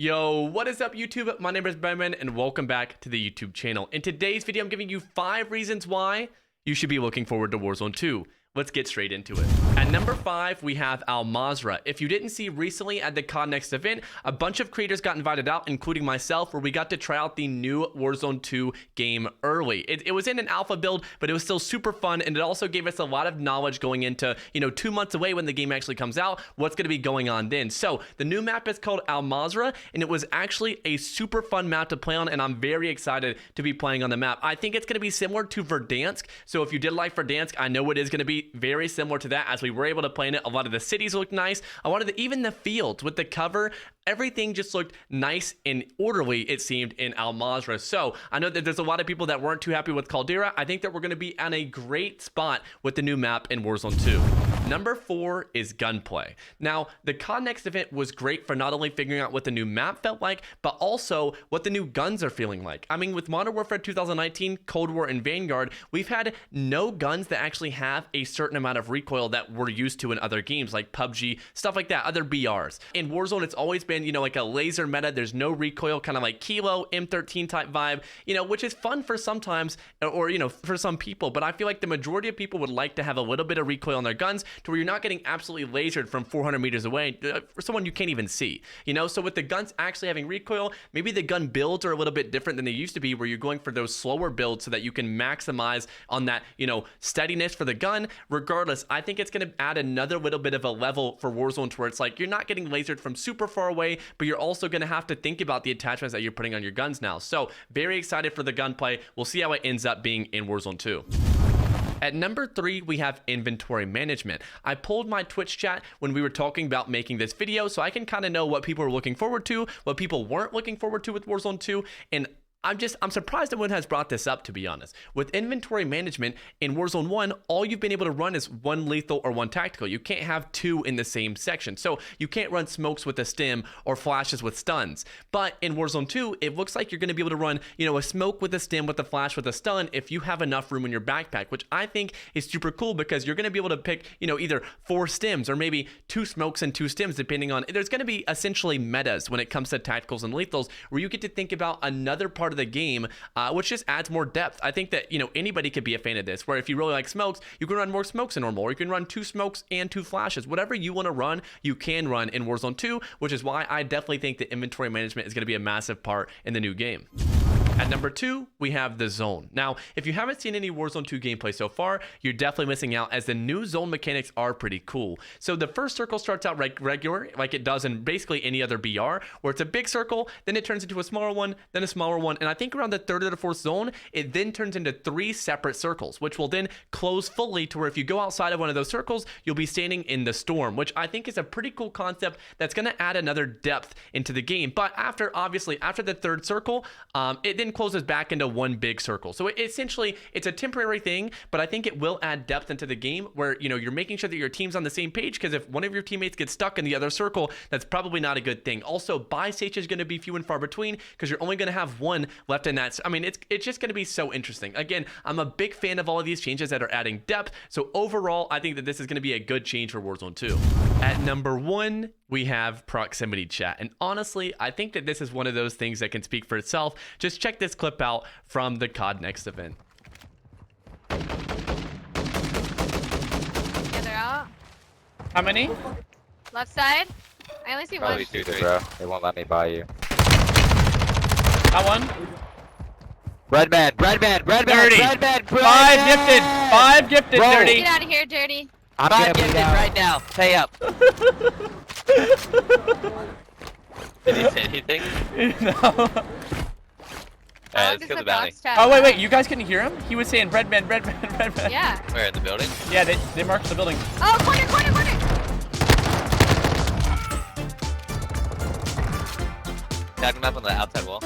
Yo, what is up YouTube? My name is bbreadman and welcome back to the YouTube channel. In today's video, I'm giving you 5 reasons why you should be looking forward to Warzone 2. Let's get straight into it. At number 5, we have Almazra. If you didn't see recently at the COD Next event, a bunch of creators got invited out, including myself, where we got to try out the new Warzone 2 game early. It was in an alpha build, but it was still super fun, and it also gave us a lot of knowledge going into, 2 months away when the game actually comes out, what's going to be going on then. So, the new map is called Almazra, and it was actually a super fun map to play on, and I'm very excited to be playing on the map. I think it's going to be similar to Verdansk, so if you did like Verdansk, I know it is going to be very similar to that, as we were able to play in it. A lot of the cities looked nice. Even the fields with the cover, everything just looked nice and orderly, it seemed, in Almazra. So I know that there's a lot of people that weren't too happy with Caldera. I think that we're going to be on a great spot with the new map in Warzone 2. Number 4 is Gunplay. Now, the COD Next event was great for not only figuring out what the new map felt like, but also what the new guns are feeling like. I mean, with Modern Warfare 2019, Cold War, and Vanguard, we've had no guns that actually have a certain amount of recoil that we're used to in other games, like PUBG, stuff like that, other BRs. In Warzone, it's always been, like a laser meta. There's no recoil, kind of like Kilo, M13 type vibe, which is fun for sometimes, or, for some people, but I feel like the majority of people would like to have a little bit of recoil on their guns, to where you're not getting absolutely lasered from 400 meters away for someone you can't even see, so with the guns actually having recoil, maybe the gun builds are a little bit different than they used to be, where you're going for those slower builds so that you can maximize on that, steadiness for the gun. Regardless, I think it's going to add another little bit of a level for Warzone, to where it's like you're not getting lasered from super far away, but you're also going to have to think about the attachments that you're putting on your guns now. So very excited for the gunplay. We'll see how it ends up being in Warzone 2. At number 3, we have inventory management. I pulled my Twitch chat when we were talking about making this video, so I can kind of know what people were looking forward to, what people weren't looking forward to with Warzone 2, and I'm surprised no one has brought this up, to be honest. With inventory management in Warzone 1, all you've been able to run is 1 lethal or 1 tactical. You can't have 2 in the same section. So you can't run smokes with a stim or flashes with stuns. But in Warzone 2, it looks like you're going to be able to run, a smoke with a stim, with a flash, with a stun, if you have enough room in your backpack, which I think is super cool, because you're going to be able to pick, either 4 stims or maybe 2 smokes and 2 stims, depending on, there's going to be essentially metas when it comes to tacticals and lethals, where you get to think about another part of the game, which just adds more depth. I think that, anybody could be a fan of this, where if you really like smokes, you can run more smokes than normal, or you can run 2 smokes and 2 flashes. Whatever you want to run, you can run in Warzone 2, which is why I definitely think that inventory management is going to be a massive part in the new game. At number 2, we have the zone. Now, if you haven't seen any Warzone 2 gameplay so far, you're definitely missing out, as the new zone mechanics are pretty cool. So the first circle starts out regular, like it does in basically any other BR, where it's a big circle, then it turns into a smaller one, then a smaller one, and I think around the 3rd or the 4th zone, it then turns into 3 separate circles, which will then close fully, to where if you go outside of one of those circles, you'll be standing in the storm, which I think is a pretty cool concept that's going to add another depth into the game. But after the 3rd circle, it then closes back into 1 big circle. So essentially, it's a temporary thing, but I think it will add depth into the game, where, you're making sure that your team's on the same page, because if one of your teammates gets stuck in the other circle, that's probably not a good thing. Also, buy stage is going to be few and far between, because you're only going to have 1 left in that. I mean, it's just going to be so interesting. Again, I'm a big fan of all of these changes that are adding depth. So overall, I think that this is going to be a good change for Warzone 2. At number 1, we have proximity chat. And honestly, I think that this is one of those things that can speak for itself. Just check this clip out from the COD Next event. Yeah, they're out. How many? Left side. I only see Probably one. 2, bro. They won't let me buy you. Got one. Breadman. 30. 5 gifted. 5 gifted. Bro. 30. Get out of here, dirty. I'm Five gifted right now. Pay up. Did he say anything? No. Let's kill the bounty. Oh wait, you guys couldn't hear him? He was saying Breadman. Yeah. Where, in the building? Yeah, they marked the building. Oh, corner. Tag him up on the outside wall.